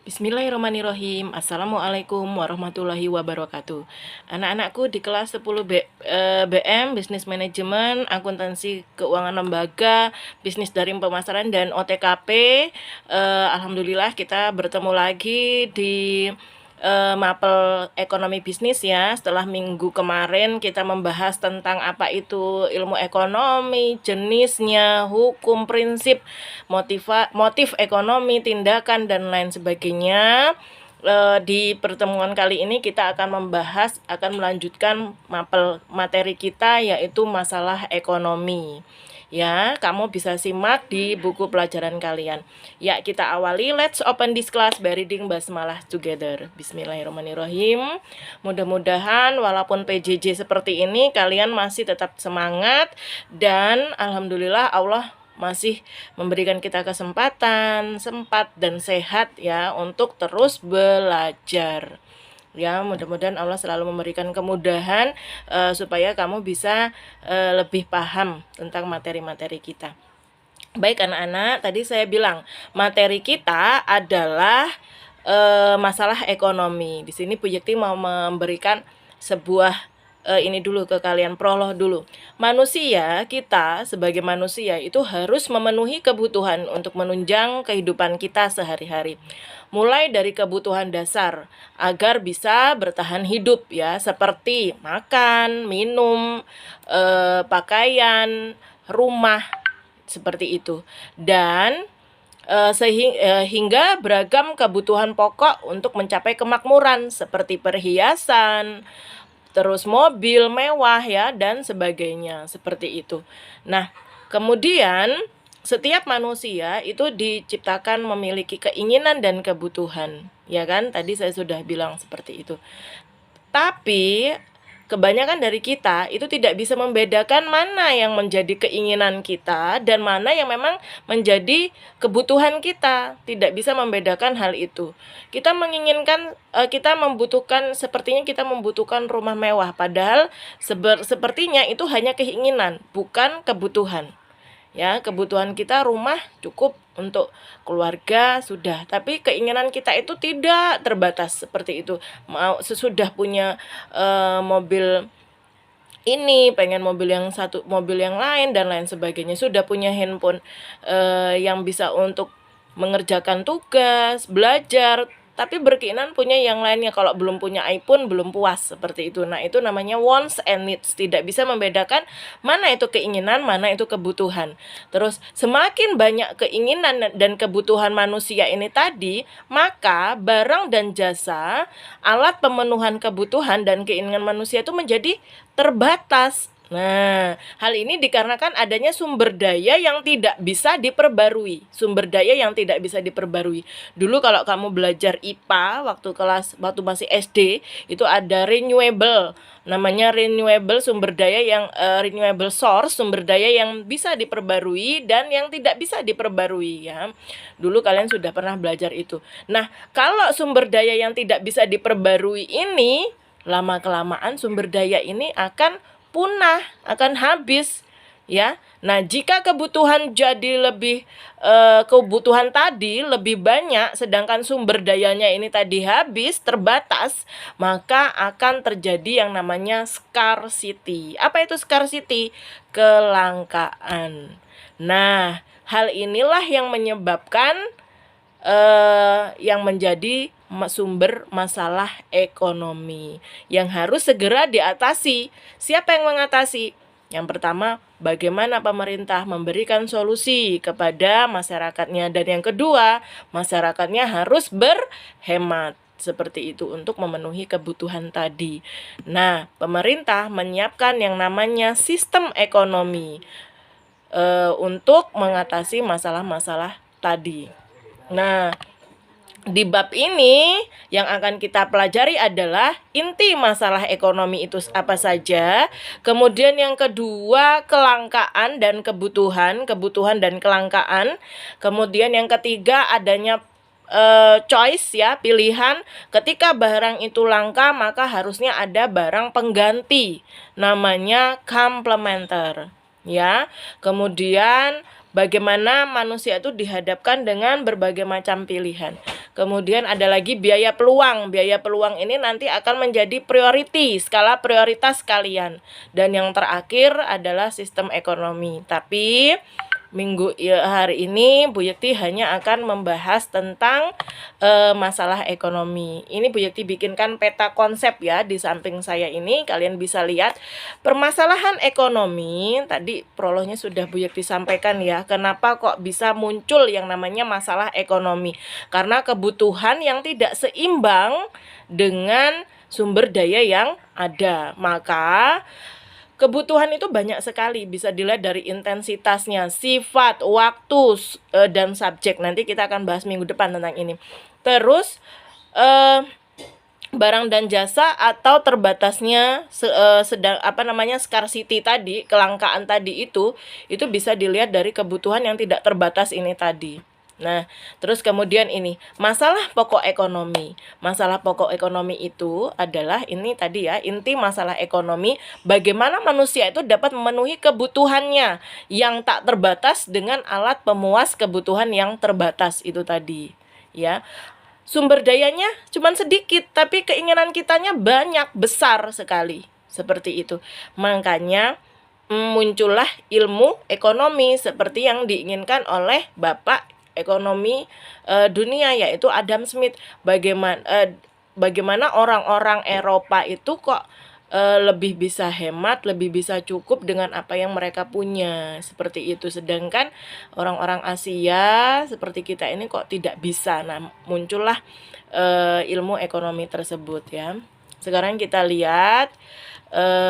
Bismillahirrahmanirrahim. Assalamualaikum warahmatullahi wabarakatuh. Anak-anakku di kelas 10 BM, Bisnis Manajemen, Akuntansi Keuangan Lembaga, Bisnis Daring Pemasaran, dan OTKP. Alhamdulillah kita bertemu lagi di mapel ekonomi bisnis ya. Setelah minggu kemarin kita membahas tentang apa itu ilmu ekonomi, jenisnya, hukum, prinsip, motif ekonomi, tindakan, dan lain sebagainya. Di pertemuan kali ini kita akan melanjutkan mapel materi kita, yaitu masalah ekonomi. Ya, kamu bisa simak di buku pelajaran kalian. Ya, kita awali. Let's open this class by reading basmalah together. Bismillahirrahmanirrahim. Mudah-mudahan walaupun PJJ seperti ini, kalian masih tetap semangat. Dan alhamdulillah Allah masih memberikan kita kesempatan, sempat dan sehat ya untuk terus belajar. Ya, mudah-mudahan Allah selalu memberikan kemudahan supaya kamu bisa lebih paham tentang materi-materi kita. Baik anak-anak, tadi saya bilang materi kita adalah masalah ekonomi. Di sini Bu Yekti mau memberikan sebuah ini dulu ke kalian, prolog dulu. Manusia, kita sebagai manusia itu harus memenuhi kebutuhan untuk menunjang kehidupan kita sehari-hari. Mulai dari kebutuhan dasar agar bisa bertahan hidup ya, seperti makan, minum, pakaian, rumah, seperti itu. Dan hingga beragam kebutuhan pokok untuk mencapai kemakmuran seperti perhiasan, terus mobil mewah ya, dan sebagainya, seperti itu. Nah, kemudian setiap manusia itu diciptakan memiliki keinginan dan kebutuhan, ya kan? Tadi saya sudah bilang seperti itu. Tapi kebanyakan dari kita itu tidak bisa membedakan mana yang menjadi keinginan kita dan mana yang memang menjadi kebutuhan kita. Tidak bisa membedakan hal itu. Kita menginginkan, sepertinya kita membutuhkan rumah mewah, padahal sepertinya itu hanya keinginan, bukan kebutuhan. Ya, kebutuhan kita rumah cukup untuk keluarga sudah, tapi keinginan kita itu tidak terbatas seperti itu. Mau sesudah punya mobil ini, pengen mobil yang satu, mobil yang lain, dan lain sebagainya. Sudah punya handphone yang bisa untuk mengerjakan tugas, belajar, tapi berkeinginan punya yang lainnya. Kalau belum punya iPhone belum puas, seperti itu. Nah, itu namanya wants and needs. Tidak bisa membedakan mana itu keinginan, mana itu kebutuhan. Terus semakin banyak keinginan dan kebutuhan manusia ini tadi, maka barang dan jasa, alat pemenuhan kebutuhan dan keinginan manusia itu menjadi terbatas. Nah, hal ini dikarenakan adanya sumber daya yang tidak bisa diperbarui. Sumber daya yang tidak bisa diperbarui. Dulu kalau kamu belajar IPA waktu masih SD, itu ada renewable. Namanya renewable, sumber daya yang renewable source, sumber daya yang bisa diperbarui dan yang tidak bisa diperbarui ya. Dulu kalian sudah pernah belajar itu. Nah, kalau sumber daya yang tidak bisa diperbarui ini, lama-kelamaan sumber daya ini akan punah, akan habis ya. Nah, jika kebutuhan kebutuhan tadi lebih banyak sedangkan sumber dayanya ini tadi habis, terbatas, maka akan terjadi yang namanya scarcity. Apa itu scarcity? Kelangkaan. Nah, hal inilah yang menyebabkan yang menjadi sumber masalah ekonomi yang harus segera diatasi. Siapa yang mengatasi? Yang pertama, bagaimana pemerintah memberikan solusi kepada masyarakatnya, dan yang kedua, masyarakatnya harus berhemat seperti itu untuk memenuhi kebutuhan tadi. Nah, pemerintah menyiapkan yang namanya sistem ekonomi untuk mengatasi masalah-masalah tadi. Nah, di bab ini yang akan kita pelajari adalah inti masalah ekonomi itu apa saja. Kemudian yang kedua, kelangkaan dan kebutuhan dan kelangkaan. Kemudian yang ketiga, adanya choice ya, pilihan. Ketika barang itu langka, maka harusnya ada barang pengganti. Namanya complementer ya. Kemudian bagaimana manusia itu dihadapkan dengan berbagai macam pilihan. Kemudian ada lagi biaya peluang. Biaya peluang ini nanti akan menjadi priority, skala prioritas kalian. Dan yang terakhir adalah sistem ekonomi. Tapi hari ini Bu Yekti hanya akan membahas tentang masalah ekonomi. Ini Bu Yekti bikinkan peta konsep ya di samping saya ini. Kalian bisa lihat permasalahan ekonomi. Tadi prolognya sudah Bu Yekti sampaikan ya. Kenapa kok bisa muncul yang namanya masalah ekonomi? Karena kebutuhan yang tidak seimbang dengan sumber daya yang ada. Maka kebutuhan itu banyak sekali, bisa dilihat dari intensitasnya, sifat, waktu, dan subjek. Nanti kita akan bahas minggu depan tentang ini. Terus barang dan jasa atau terbatasnya scarcity tadi, kelangkaan tadi itu bisa dilihat dari kebutuhan yang tidak terbatas ini tadi. Nah, terus kemudian ini masalah pokok ekonomi. Masalah pokok ekonomi itu adalah ini tadi ya, inti masalah ekonomi, bagaimana manusia itu dapat memenuhi kebutuhannya yang tak terbatas dengan alat pemuas kebutuhan yang terbatas itu tadi. Ya. Sumber dayanya cuma sedikit, tapi keinginan kitanya banyak, besar sekali. Seperti itu. Makanya muncullah ilmu ekonomi seperti yang diinginkan oleh Bapak ekonomi dunia, yaitu Adam Smith. Bagaimana orang-orang Eropa itu kok lebih bisa hemat, lebih bisa cukup dengan apa yang mereka punya, seperti itu. Sedangkan orang-orang Asia seperti kita ini kok tidak bisa. Nah, muncullah ilmu ekonomi tersebut ya. Sekarang kita lihat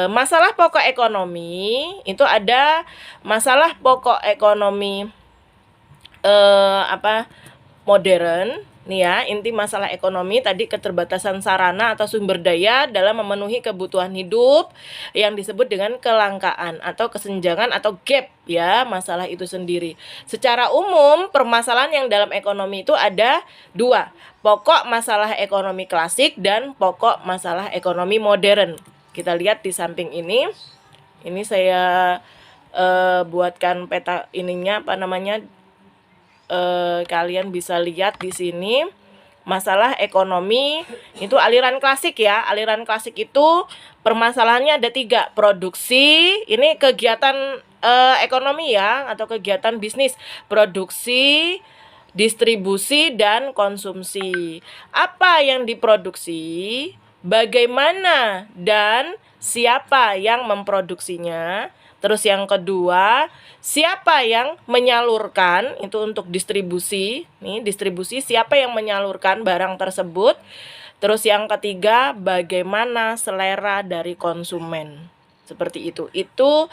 masalah pokok ekonomi. Itu ada masalah pokok ekonomi modern nih ya. Inti masalah ekonomi tadi keterbatasan sarana atau sumber daya dalam memenuhi kebutuhan hidup yang disebut dengan kelangkaan atau kesenjangan atau gap ya, masalah itu sendiri. Secara umum permasalahan yang dalam ekonomi itu ada dua, pokok masalah ekonomi klasik dan pokok masalah ekonomi modern. Kita lihat di samping ini saya buatkan peta ininya kalian bisa lihat di sini. Masalah ekonomi itu aliran klasik ya. Aliran klasik itu permasalahannya ada 3. Produksi, ini kegiatan ekonomi ya, atau kegiatan bisnis. Produksi, distribusi, dan konsumsi. Apa yang diproduksi, bagaimana dan siapa yang memproduksinya. Terus yang kedua, siapa yang menyalurkan, itu untuk distribusi. Nih, distribusi siapa yang menyalurkan barang tersebut. Terus yang ketiga, bagaimana selera dari konsumen. Seperti itu. Itu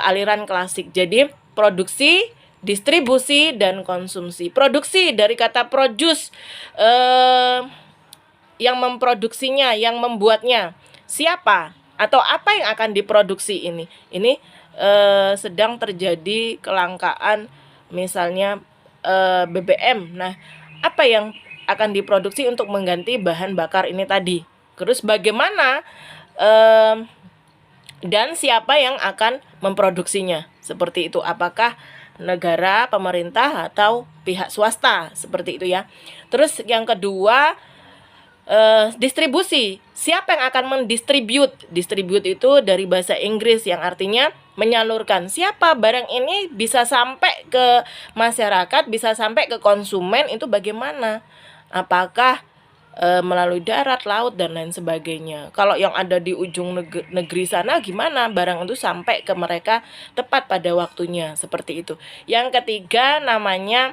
aliran klasik. Jadi produksi, distribusi, dan konsumsi. Produksi dari kata produce, yang memproduksinya, yang membuatnya. Siapa? Atau apa yang akan diproduksi ini? Ini sedang terjadi kelangkaan misalnya BBM. Nah, apa yang akan diproduksi untuk mengganti bahan bakar ini tadi? Terus bagaimana dan siapa yang akan memproduksinya? Seperti itu. Apakah negara, pemerintah, atau pihak swasta? Seperti itu ya. Terus yang kedua, distribusi. Siapa yang akan mendistribute? Distribute itu dari bahasa Inggris yang artinya menyalurkan. Siapa barang ini bisa sampai ke masyarakat, bisa sampai ke konsumen, itu bagaimana? Apakah melalui darat, laut, dan lain sebagainya. Kalau yang ada di ujung negeri sana gimana barang itu sampai ke mereka tepat pada waktunya, seperti itu. Yang ketiga namanya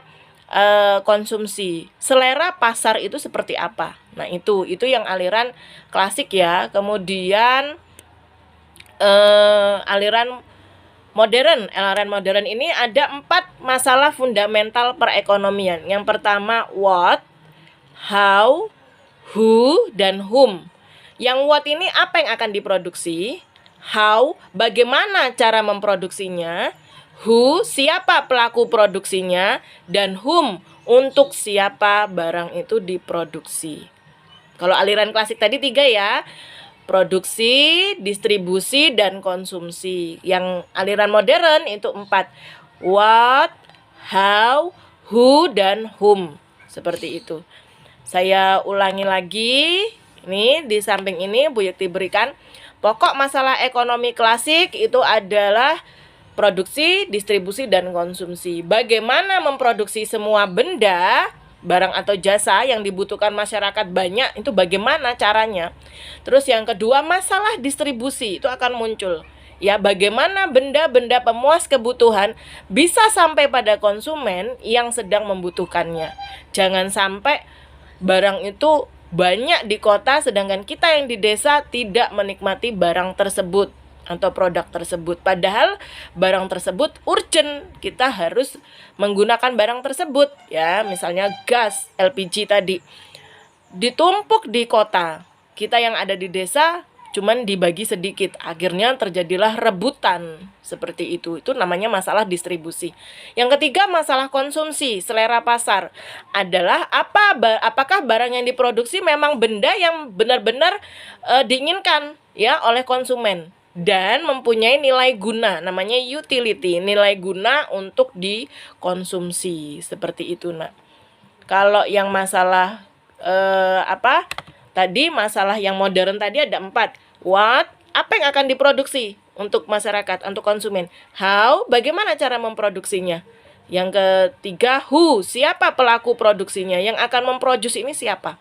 konsumsi. Selera pasar itu seperti apa? Nah, itu yang aliran klasik ya. Kemudian aliran modern ini ada 4 masalah fundamental perekonomian. Yang pertama what, how, who, dan whom. Yang what ini apa yang akan diproduksi? How, bagaimana cara memproduksinya? Who, siapa pelaku produksinya? Dan whom, untuk siapa barang itu diproduksi. Kalau aliran klasik tadi 3 ya. Produksi, distribusi, dan konsumsi. Yang aliran modern itu 4. What, how, who, dan whom. Seperti itu. Saya ulangi lagi. Ini di samping ini Bu Yekti berikan pokok masalah ekonomi klasik itu adalah produksi, distribusi, dan konsumsi. Bagaimana memproduksi semua benda, barang atau jasa yang dibutuhkan masyarakat banyak, itu bagaimana caranya. Terus yang kedua, masalah distribusi itu akan muncul. Ya, bagaimana benda-benda pemuas kebutuhan bisa sampai pada konsumen yang sedang membutuhkannya. Jangan sampai barang itu banyak di kota sedangkan kita yang di desa tidak menikmati barang tersebut atau produk tersebut. Padahal barang tersebut urgent, kita harus menggunakan barang tersebut ya. Misalnya gas LPG tadi ditumpuk di kota, kita yang ada di desa cuman dibagi sedikit, akhirnya terjadilah rebutan seperti itu. Itu namanya masalah distribusi. Yang ketiga, masalah konsumsi, selera pasar adalah apakah barang yang diproduksi memang benda yang benar-benar diinginkan ya oleh konsumen dan mempunyai nilai guna, namanya utility, nilai guna untuk dikonsumsi seperti itu. Nah, kalau yang masalah tadi masalah yang modern tadi ada 4. What? Apa yang akan diproduksi untuk masyarakat, untuk konsumen? How? Bagaimana cara memproduksinya? Yang ketiga, who? Siapa pelaku produksinya? Yang akan memproduksi ini siapa?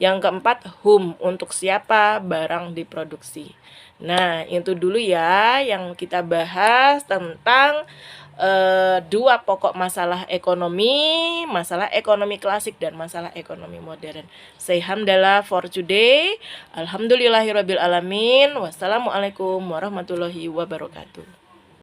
Yang keempat, whom? Untuk siapa barang diproduksi? Nah, itu dulu ya yang kita bahas tentang dua pokok masalah ekonomi klasik dan masalah ekonomi modern. Say hamdalah for today. Alhamdulillahirabbil alamin. Wassalamualaikum warahmatullahi wabarakatuh.